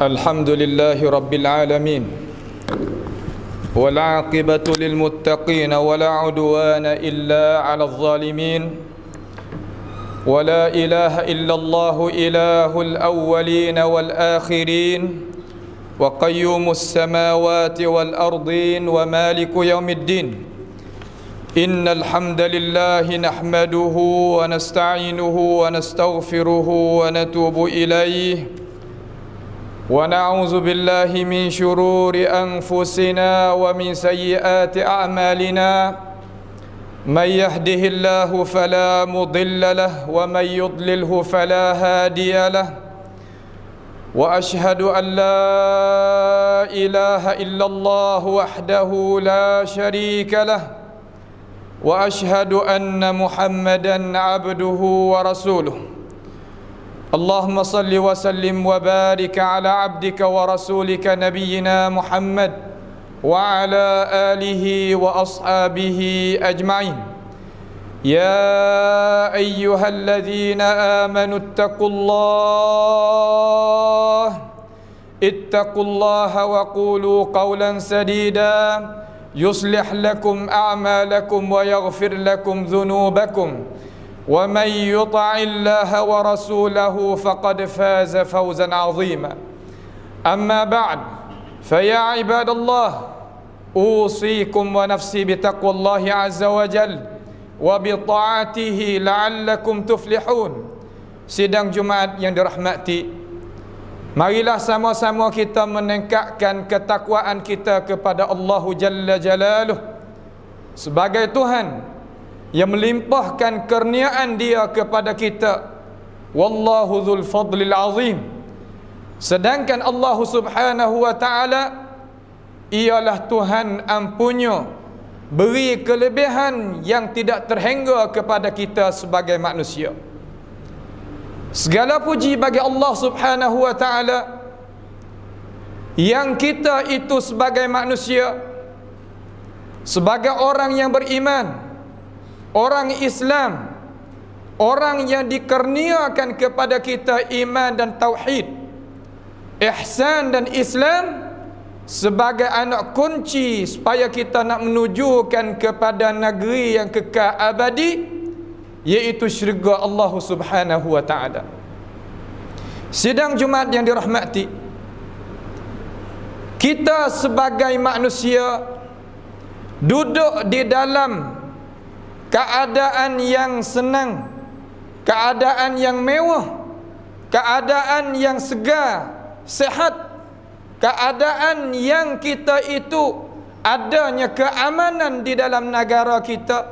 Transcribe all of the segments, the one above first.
الحمد لله رب العالمين والعاقبة للمتقين ولا عدوان إلا على الظالمين ولا إله إلا الله إله الأولين والآخرين وقيوم السماوات والأرضين ومالك يوم الدين إن الحمد لله نحمده ونستعينه ونستغفره ونتوب إليه ونعوذ بالله من شرور أنفسنا ومن سيئات أعمالنا من يهده الله فلا مضل له ومن يضلله فلا هادي له وأشهد أن لا إله إلا الله وحده لا شريك له وأشهد أن محمدا عبده ورسوله اللهم صل وسلم وبارك على عبدك ورسولك نبينا محمد وعلى آله وأصحابه أجمعين يا أيها الذين آمنوا اتقوا الله وقولوا قولا سديدا يصلح لكم أعمالكم ويغفر لكم ذنوبكم ومن يطع الله ورسوله فقد فاز فوزا عظيما أما بعد فيا عباد الله أوصيكم ونفسي بتقوى الله عز وجل وبطاعته لعلكم تفلحون. Sidang Jumaat yang dirahmati, marilah sama-sama kita meningkatkan ketakwaan kita kepada Allah Jalla Jalaluh sebagai Tuhan yang melimpahkan kurniaan Dia kepada kita. Wallahu dzul fadlil azim. Sedangkan Allah Subhanahu wa taala ialah Tuhan ampunya, beri kelebihan yang tidak terhingga kepada kita sebagai manusia. Segala puji bagi Allah Subhanahu wa taala yang kita itu sebagai manusia, sebagai orang yang beriman, orang Islam, orang yang dikurniakan kepada kita iman dan tauhid, ihsan dan Islam sebagai anak kunci supaya kita nak menujukan kepada negeri yang kekal abadi, iaitu syurga Allah Subhanahu wa taala. Sidang Jumaat yang dirahmati, kita sebagai manusia duduk di dalam keadaan yang senang, keadaan yang mewah, keadaan yang segar, sehat, keadaan yang kita itu adanya keamanan di dalam negara kita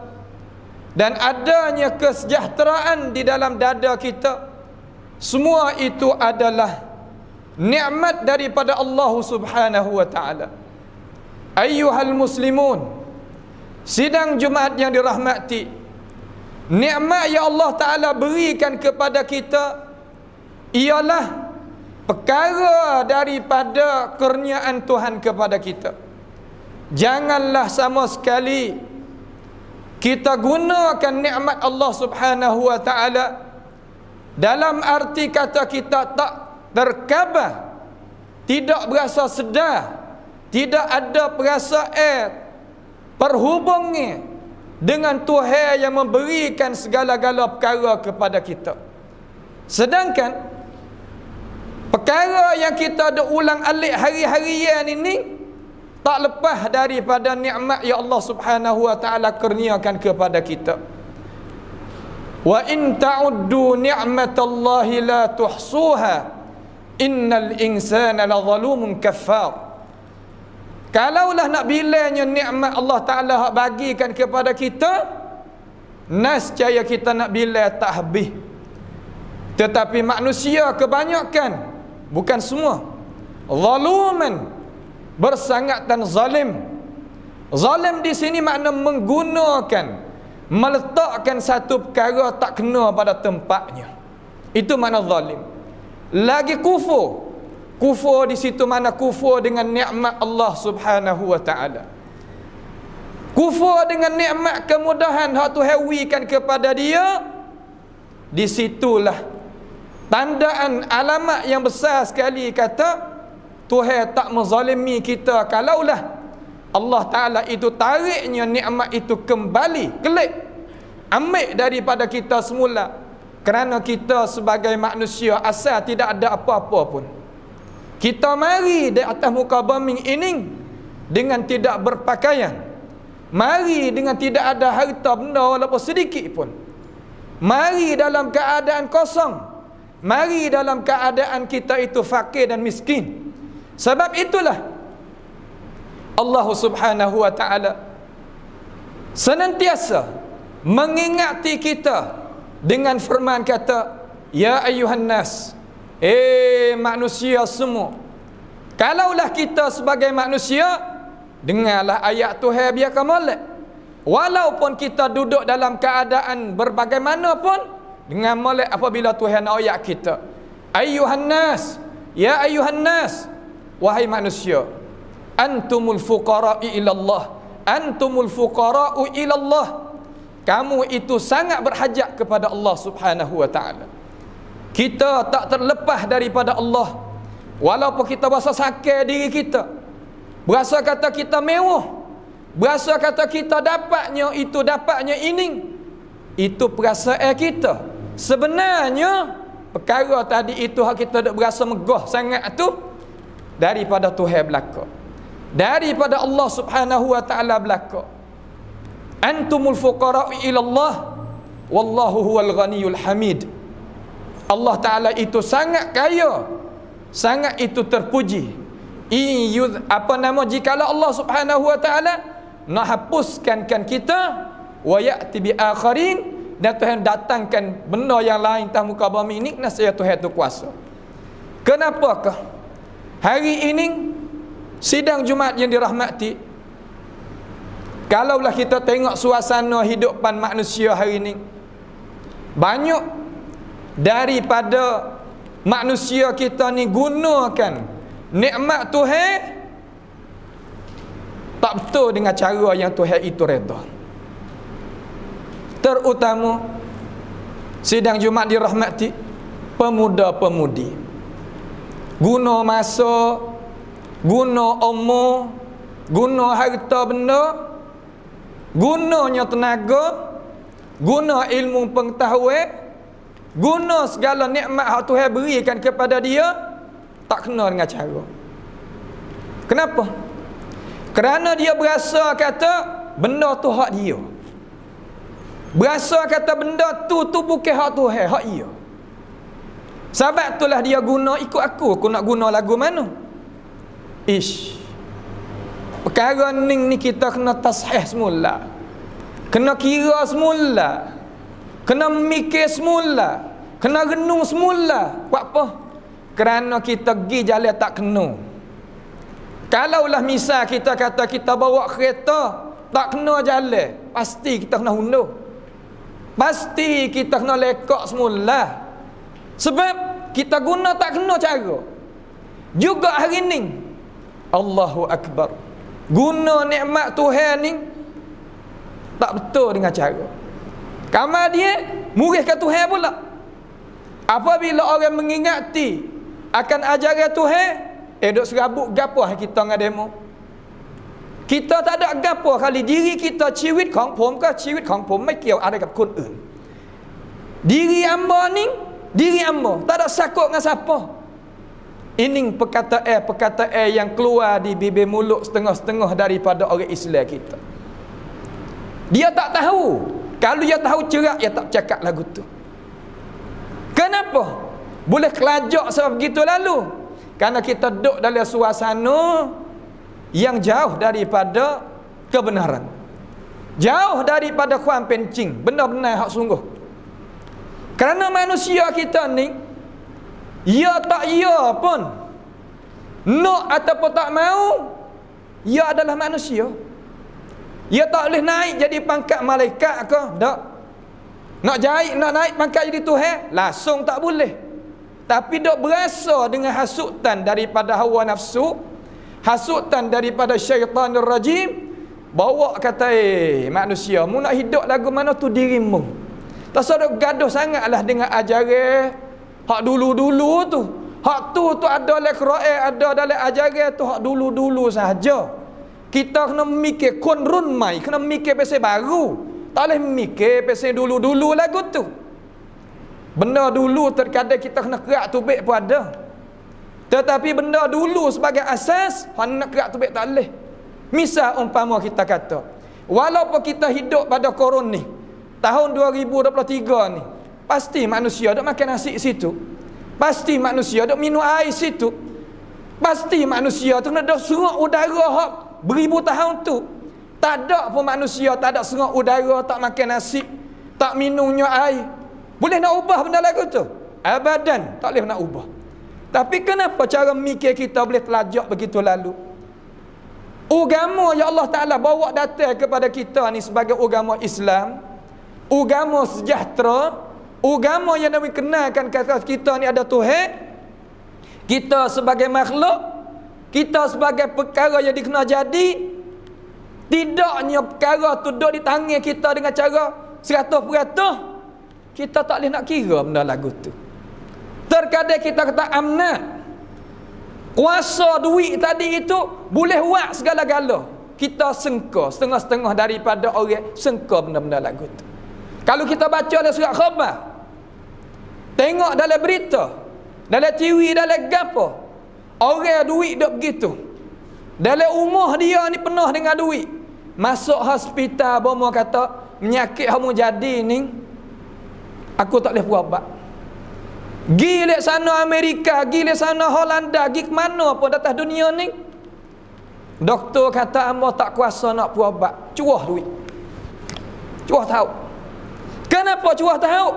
dan adanya kesejahteraan di dalam dada kita. Semua itu adalah nikmat daripada Allah Subhanahu wa taala. Ayyuhal muslimun, sidang Jumaat yang dirahmati, nikmat yang Allah Ta'ala berikan kepada kita ialah perkara daripada kurniaan Tuhan kepada kita. Janganlah sama sekali kita gunakan nikmat Allah Subhanahu wa taala dalam arti kata kita tak terkabah, tidak berasa sedar, tidak ada perasaan perhubungnya dengan Tuhan yang memberikan segala-gala perkara kepada kita. Sedangkan perkara yang kita ada ulang alik hari-harian ini tak lepas daripada nikmat yang Allah Subhanahu wa taala kurniakan kepada kita. Wa in ta'uddu ni'matallahi la tuhsuha innal insana lazalumun kaffar. Kalaulah nak bilangnya nikmat Allah Ta'ala bagikan kepada kita, nescaya kita nak bilang tak habis. Tetapi manusia kebanyakan, bukan semua, zaluman, bersangatan zalim. Zalim di sini makna menggunakan, meletakkan satu perkara tak kena pada tempatnya. Itu makna zalim. Lagi kufur. Kufur di situ mana kufur dengan nikmat Allah Subhanahu wa taala. Kufur dengan nikmat kemudahan hak Tuhan berikan kepada dia, di situlah tandaan alamat yang besar sekali kata Tuhan tak menzalimi kita kalaulah Allah Ta'ala itu tariknya nikmat itu kembali, kelik, ambil daripada kita semula. Kerana kita sebagai manusia asal tidak ada apa-apa pun. Kita mari di atas muka bumi ini dengan tidak berpakaian, mari dengan tidak ada harta benda walaupun sedikit pun, mari dalam keadaan kosong, mari dalam keadaan kita itu fakir dan miskin. Sebab itulah Allah Subhanahu wa ta'ala senantiasa mengingati kita dengan firman kata, ya ayuhan nas, manusia semua. Kalaulah kita sebagai manusia, dengarlah ayat Tuhan biarkan molek. Walaupun kita duduk dalam keadaan berbagai mana pun, dengar molek apabila Tuhan nak ayat kita. Ayuhan nas, ya ayuhan nas, wahai manusia, antumul fuqara'u ilallah, antumul fuqara'u ilallah. Kamu itu sangat berhajat kepada Allah Subhanahu wa ta'ala. Kita tak terlepas daripada Allah. Walaupun kita berasa sakit diri kita, berasa kata kita mewah, berasa kata kita dapatnya itu, dapatnya ini, itu perasaan kita. Sebenarnya perkara tadi itu kita berasa megah sangat tu daripada Tuhan belaka, daripada Allah Subhanahu wa ta'ala belaka. Antumul fuqara'u ilallah wallahu huwal ghaniyul hamid. Allah Ta'ala itu sangat kaya, sangat itu terpuji. Jikalau Allah Subhanahu wa ta'ala nak hapuskan kita, wa ya'ti bi akharin, dan Tuhan datangkan benda yang lain atas muka bumi ini, nasaya Tuhan itu kuasa. Kenapakah hari ini sidang Jumaat yang dirahmati, kalaulah kita tengok suasana hidupan manusia hari ini, banyak daripada manusia kita ni gunakan nikmat Tuhan tak betul dengan cara yang Tuhan itu redha. Terutama sidang Jumaat dirahmati, pemuda-pemudi guna masa, guna umur, guna harta benda, gunanya tenaga, guna ilmu pengetahuan, guna segala nikmat yang Tuhan berikan kepada dia, tak kena dengan cara. Kenapa? Kerana dia berasa kata benda tu hak dia, berasa kata benda tu bukan hak Tuhan, hak dia. Sebab itulah dia guna ikut aku nak guna lagu mana. Perkara ni kita kena tashih semula, kena kira semula, kena mikir semula, kena renung semula. Buat apa? Kerana kita pergi jalan tak kena. Kalaulah misal kita kata kita bawa kereta tak kena jalan, pasti kita kena hundur, pasti kita kena lekak semula. Sebab kita guna tak kena cara. Juga hari ni Allahu Akbar, guna nikmat Tuhan ni tak betul dengan cara. Kamal dia murihkan Tuhan pula. Apabila orang mengingati akan ajaran Tuhan, duk serabut gapo kita ngademo. Kita tak ada gapo kali diri kita ciwitของผมก็ชีวิตของผมไม่เกี่ยวอะไรกับคนอื่น. Diri hamba ni, diri hamba tak ada sakut dengan siapa. Ini perkataan yang keluar di bibir mulut setengah-setengah daripada orang Islam kita. Dia tak tahu. Kalau dia tahu cerak, dia tak cakap lagu tu. Kenapa? Boleh kelajak sebab begitu lalu. Kerana kita duduk dalam suasana yang jauh daripada kebenaran, jauh daripada kuan pencing, benar-benar hak sungguh. Kerana manusia kita ni, ya tak ya pun, nak ataupun tak mau, ia adalah manusia. Ia tak boleh naik jadi pangkat malaikat ke? Tak. Nak naik pangkat jadi Tuhan, langsung tak boleh. Tapi dok berasa dengan hasutan daripada hawa nafsu, hasutan daripada syaitanir rajim, bawa kata manusia, mu nak hidup lagu mana tu dirimu. Tak sadar gaduh sangatlah dengan ajaran hak dulu-dulu tu. Hak tu ada dalam Quran, ada dalam ajaran tu hak dulu-dulu saja. Kita kena mikir konrun mai, kena mikir pasal baru. Tak boleh mikir pasal dulu-dulu lagu tu. Benda dulu terkadang kita kena kerak tubik pun ada. Tetapi benda dulu sebagai asas, hak nak kerak tubik tak boleh. Misal umpama kita kata, walaupun kita hidup pada korun ni, tahun 2023 ni, pasti manusia dok makan nasi situ. Pasti manusia dok minum air situ. Pasti manusia tu kena dok serap udara hak beribu tahun tu. Tak ada pun manusia tak ada serap udara, tak makan nasi, tak minumnya air. Boleh nak ubah benda lagu tu? Abadan tak boleh nak ubah. Tapi kenapa cara mikir kita boleh telajak begitu lalu? Agama yang Allah Ta'ala bawa datang kepada kita ni sebagai agama Islam, agama sejahtera, agama yang Nabi kenalkan kata kita ni ada Tuhan, kita sebagai makhluk, kita sebagai perkara yang dikena jadi, tidaknya perkara tu duduk di tangan kita dengan cara 100%, kita tak boleh nak kira benda lagu tu. Terkadang kita kata amnat, kuasa duit tadi itu boleh buat segala-gala. Kita sengka setengah-setengah daripada orang sengka benda-benda lagu tu. Kalau kita baca dalam surat khabar, tengok dalam berita, dalam TV, dalam gapo, orang duit duk begitu. Dalam rumah dia ni penuh dengan duit. Masuk hospital, bomo kata penyakit kamu jadi ni, aku tak boleh buat apa. Gi lek sana Amerika, gi lek sana Holanda, gi ke mana pun atas dunia ni, doktor kata hamba tak kuasa nak buat ubat. Curah duit. Curah tahu. Kenapa curah tahu?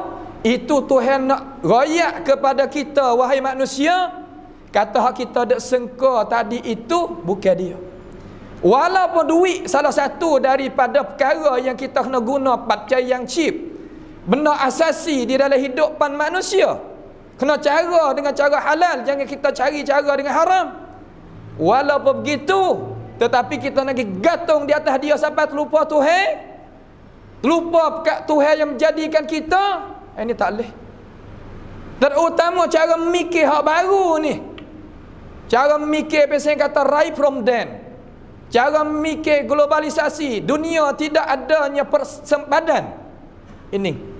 Itu Tuhan nak royak kepada kita, wahai manusia. Kata hak kita dak sengka tadi itu bukan dia. Walaupun duit salah satu daripada perkara yang kita kena guna pakai yang cheap, benda asasi di dalam hidupan manusia, kena cara dengan cara halal, jangan kita cari cara dengan haram. Walaupun begitu, tetapi kita nak gantung di atas dia sampai terlupa Tuhan, terlupa Tuhan yang menjadikan kita. Ini tak boleh. Terutama cara mikir hak baru ni, cara mikir biasanya kata right from then, cara mikir globalisasi, dunia tidak adanya persempadan. Ini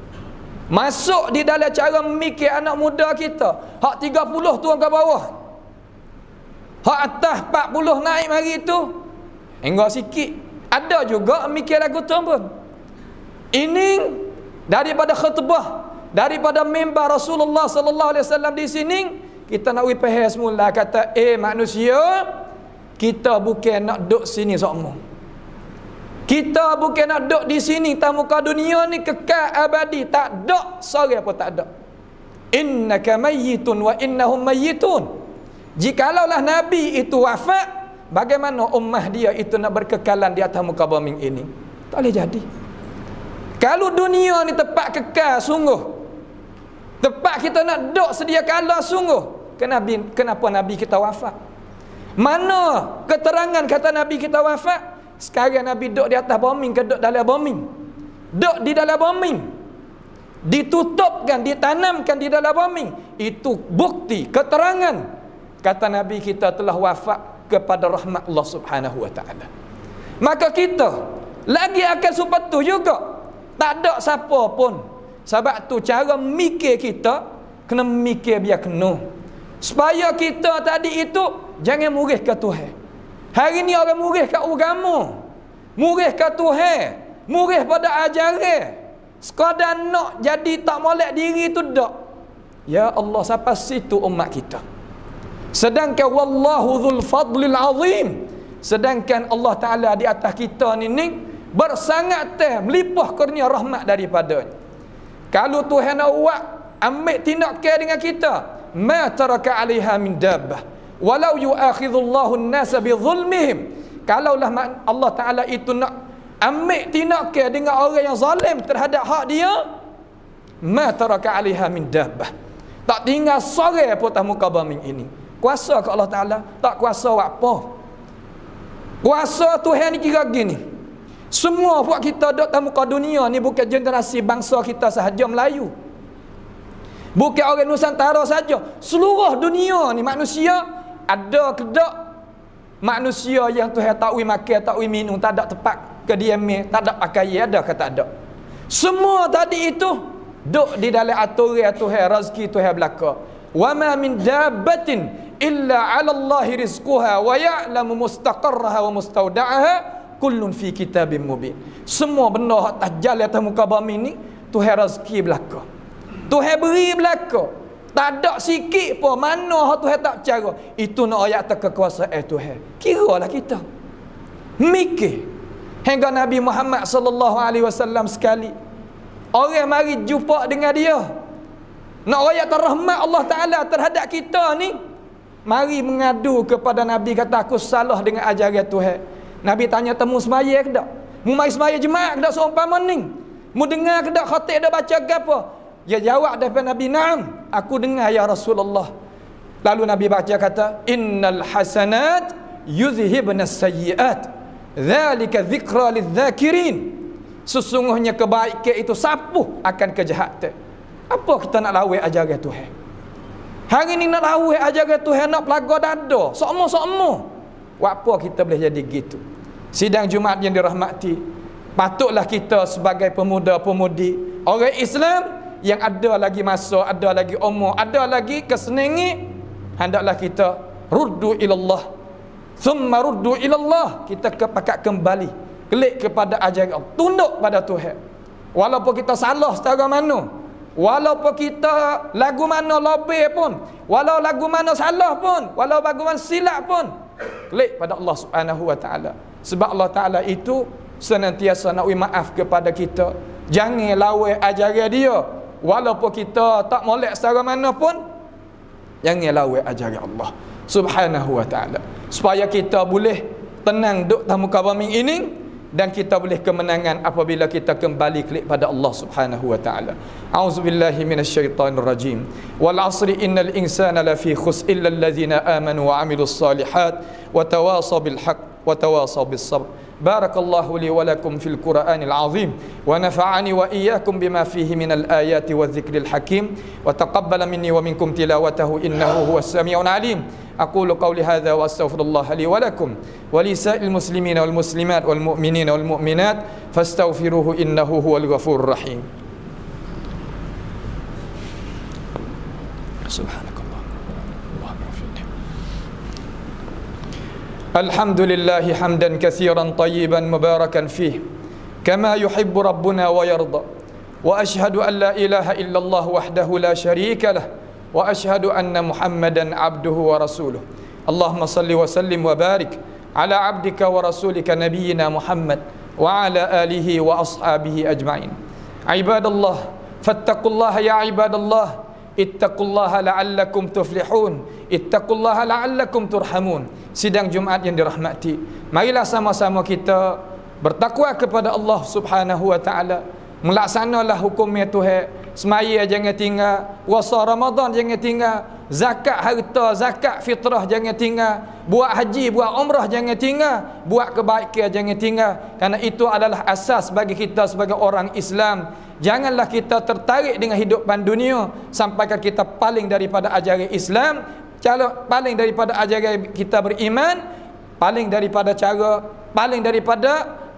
masuk di dalam cara mikir anak muda kita. Hak 30 turun ke bawah, hak atas 40 naik mari tu, enggak sikit. Ada juga mikir lagu tu pun. Ini daripada khutbah, daripada mimbar Rasulullah sallallahu alaihi wasallam di sini, kita nak wipah semula kata, manusia, kita bukan nak duduk sini semua. Kita bukan nak duduk di sini tamu muka dunia ni kekal abadi, tak ada sore pun tak ada. Innaka mayyitun wa innahum mayyitun. Jikalaulah nabi itu wafat, bagaimana ummah dia itu nak berkekalan di atas muka bumi ini? Tak boleh jadi. Kalau dunia ni tempat kekal sungguh, tempat kita nak duduk sedia kala sungguh, kenapa nabi kita wafat? Mana keterangan kata nabi kita wafat? Sekarang Nabi duduk di atas bumi ke duduk dalam bumi? Duduk di dalam bumi, ditutupkan, ditanamkan di dalam bumi. Itu bukti, keterangan kata Nabi kita telah wafat kepada rahmat Allah Subhanahu wa ta'ala. Maka kita lagi akan seperti juga, tak ada siapa pun. Sebab tu cara mikir kita kena mikir biar kena, supaya kita tadi itu jangan murih ke Tuhan. Hari ni orang murih kat agama, murih kat Tuhan, murih pada ajaran, sekadar nak jadi tak molek diri tu dak. Ya Allah, sampai situ umat kita. Sedangkan wallahu dzul fadlil azim, sedangkan Allah Taala di atas kita ni bersangat melimpah kurnia rahmat daripadanya. Kalau Tuhan nak buat ambil tindakan dengan kita, ma taraka 'alaiha min dabbah walau yu'akhidhullahu an-nasa bi zulmihim. Kalaulah Allah Ta'ala itu nak ambil tindakan dengan orang yang zalim terhadap hak dia, ma taraka 'alaiha min dabbah, tak tinggal sore pun atas muka bumi ini. Kuasa ke Allah Ta'ala? Tak kuasa apa. Kuasa Tuhan ni kira gini, semua buat kita duduk atas muka dunia ni bukan generasi bangsa kita sahaja Melayu. Bukan orang Nusantara saja, seluruh dunia ni manusia ada ke tak manusia yang Tuhan tak wi makan, tak wi minum, tak ada tempat kediaman, tak ada pakaian, ada ke tak ada? Semua tadi itu duk di dalam aturan Tuhan, rezeki Tuhan belaka. Wa ma min dabbatin illa 'ala Allahi rizquha wa ya'lamu mustaqarraha wa mustawda'aha kullun fi kitabim mubin. Semua benda hak tajal atas muka bumi ni Tuhan rezeki belaka. Tuhan beri belaka. Tak ada sikit pun mana hak Tuhan tak cara. Itu nak ayat atas kekuasaan Tuhan. Kiralah kita mikir. Hingga Nabi Muhammad sallallahu alaihi wasallam sekali orang mari jumpa dengan dia. Nak ayat rahmat Allah Taala terhadap kita ni, mari mengadu kepada Nabi, kata aku salah dengan ajaran Tuhan. Nabi tanya, temu semaya ke tak? Mu mari semaya jemaah ke tak seumpama ni? Mu dengar ke tak khatib dah baca ke apa? Dia jawab daripada Nabi, "Na'am, aku dengar ya Rasulullah." Lalu Nabi baca kata, "Innal hasanat yuzhibnas sayyiat. Dzalika dzikra lidzakirin." Sesungguhnya kebaikan itu sapuh akan kejahatan. Apa kita nak lawan ajaran Tuhan? Hari ni nak lawan ajaran Tuhan, nak pelaga dada, sokmo-sokmo. Apa kita boleh jadi gitu? Sidang Jumaat yang dirahmati, patutlah kita sebagai pemuda-pemudi orang Islam yang ada lagi masa, ada lagi umur, ada lagi kesenangan, hendaklah kita ruddu ilallah, thumma ruddu ilallah, kita pakat kembali kelik kepada ajaran Allah, tunduk pada Tuhan. Walaupun kita salah setara mana, walaupun kita lagu mana lebih pun, walau lagu mana salah pun, walau lagu mana silap pun, kelik pada Allah Subhanahu wa taala. Sebab Allah Taala itu senantiasa nak maaf kepada kita. Jangan lawan ajaran dia. Walaupun kita tak molek secara mana pun, jangan lawan ajaran Allah Subhanahu wa taala, supaya kita boleh tenang duduk di muka bumi ini, dan kita boleh kemenangan apabila kita kembali kelik pada Allah Subhanahu wa taala. A'udzubillahi minasyaitonir rajim. Wal 'asri innal insana lafi khusr illa allazina amanu wa 'amilus solihat wa tawasaw bil haqq wa tawasaw bis sabr. Barakallahu li wa lakum fil Qur'anil azim wa nafa'ani wa iyyakum bima fihi minal ayati wadh-dhikril hakim wa taqabbala minni wa minkum tilawatahu innahu huwas sami'un alim. Aqulu qawli hadza wa astaghfirullah li wa lakum wa li sa'il muslimina wal muslimat wal mu'minina wal mu'minat fastaghfiruhu innahu huwal ghafurur rahim. Subhanakallah. Alhamdulillahi hamdan katsiran tayyiban mubarakan fih kama yuhibbu rabbuna wa yarda. Wa ashhadu an la ilaha illallah wahdahu la syarika lah. Wa ashhadu anna Muhammadan abduhu wa rasuluh. Allahumma salli wa sallim wa barik ala abdika wa rasulika nabiyyina Muhammad wa ala alihi wa ashabihi ajma'in. Ibadallah, fattaqullaha ya ibadallah. Ittaqullaha la'allakum tuflihun. Ittaqullaha la'allakum turhamun. Sidang Jumaat yang dirahmati, marilah sama-sama kita bertakwa kepada Allah Subhanahu wa taala, melaksanalah hukumnya Tuhan. Semaya jangan tinggal, puasa Ramadan jangan tinggal, zakat harta, zakat fitrah jangan tinggal, buat haji, buat umrah jangan tinggal, buat kebaikan jangan tinggal, kerana itu adalah asas bagi kita sebagai orang Islam. Janganlah kita tertarik dengan hidupan dunia sampai kita paling daripada ajaran Islam, paling daripada ajaran kita beriman, paling daripada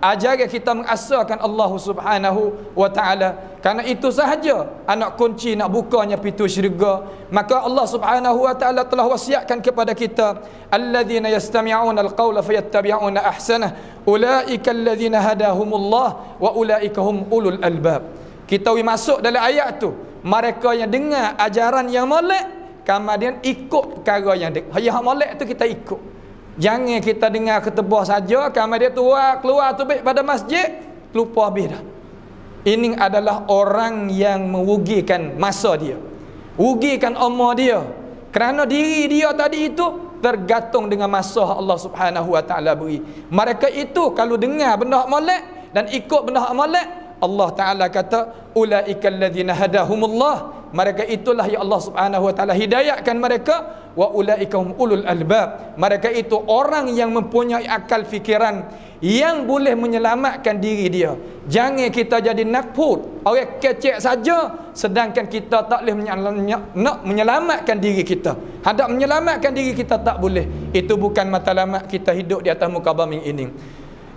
ajaran kita mengasahkan Allah Subhanahu wa taala. Karena itu sahaja anak kunci nak bukanya pintu syurga. Maka Allah Subhanahu wa taala telah wasiatkan kepada kita, alladzina yastami'una alqawla fayattabi'una ahsanah ulaika alladzina hadahumullah wa ulaika hum ulul albab. Kita masuk dalam ayat tu, mereka yang dengar ajaran yang molek, kemudian ikut perkara yang yang molek tu kita ikut. Jangan kita dengar ketebah saja, kemudian keluar tu baik pada masjid, lupa habis dah. Ini adalah orang yang merugikan masa dia, rugikan umur dia, kerana diri dia tadi itu tergantung dengan masa Allah Subhanahu wa taala beri. Mereka itu kalau dengar benda molek dan ikut benda molek, Allah Ta'ala kata ulaika alladzina hadahumullah, mereka itulah ya Allah Subhanahu wa taala hidayahkan mereka. Wa ulaika ulul albab, mereka itu orang yang mempunyai akal fikiran yang boleh menyelamatkan diri dia. Jangan kita jadi nakput, orang kecek saja, sedangkan kita tak boleh nak menyelamatkan diri kita. Hadap menyelamatkan diri kita tak boleh. Itu bukan matlamat kita hidup di atas muka bumi ini.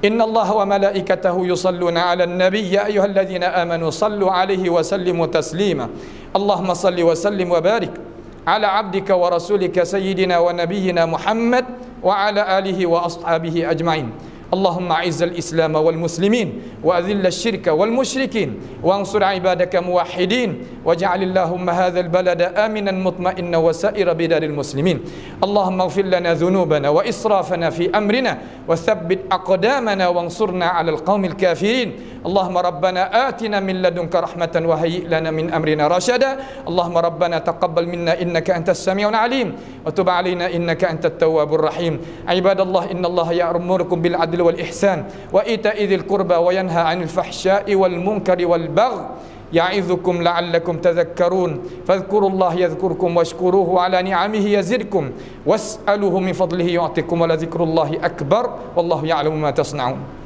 Innallaha wa malaikatahu yusalluna 'alan nabiy ya ayyuhalladzina amanu sallu 'alaihi wa sallimu taslima. Allahumma salli wa sallim wa barik ala 'abdika wa rasulika sayyidina wa nabiyyina Muhammad wa ala alihi wa ashabihi ajma'in. اللهم أعز الإسلام والمسلمين وأذل الشرك والمشركين وانصر عبادك موحدين واجعل اللهم هذا البلد آمنا مطمئنا وسائر بلاد المسلمين. اللهم اغفر لنا ذنوبنا وإسرافنا في أمرنا وثبت أقدامنا وانصرنا على القوم الكافرين. اللهم ربنا آتنا من لدنك رحمة وهيئ لنا من أمرنا رشدا. اللهم ربنا تقبل منا إنك أنت السميع العليم وتب علينا إنك أنت التواب الرحيم. عباد الله إن الله يأمركم بالعدل والإحسان وإيتاء ذي القربى وينهى عن الفحشاء والمنكر والبغي يعظكم لعلكم تذكرون. فاذكروا الله يذكركم واشكروه على نعمه يزدكم واسألوه من فضله يعطكم ولذكر الله أكبر والله يعلم ما تصنعون.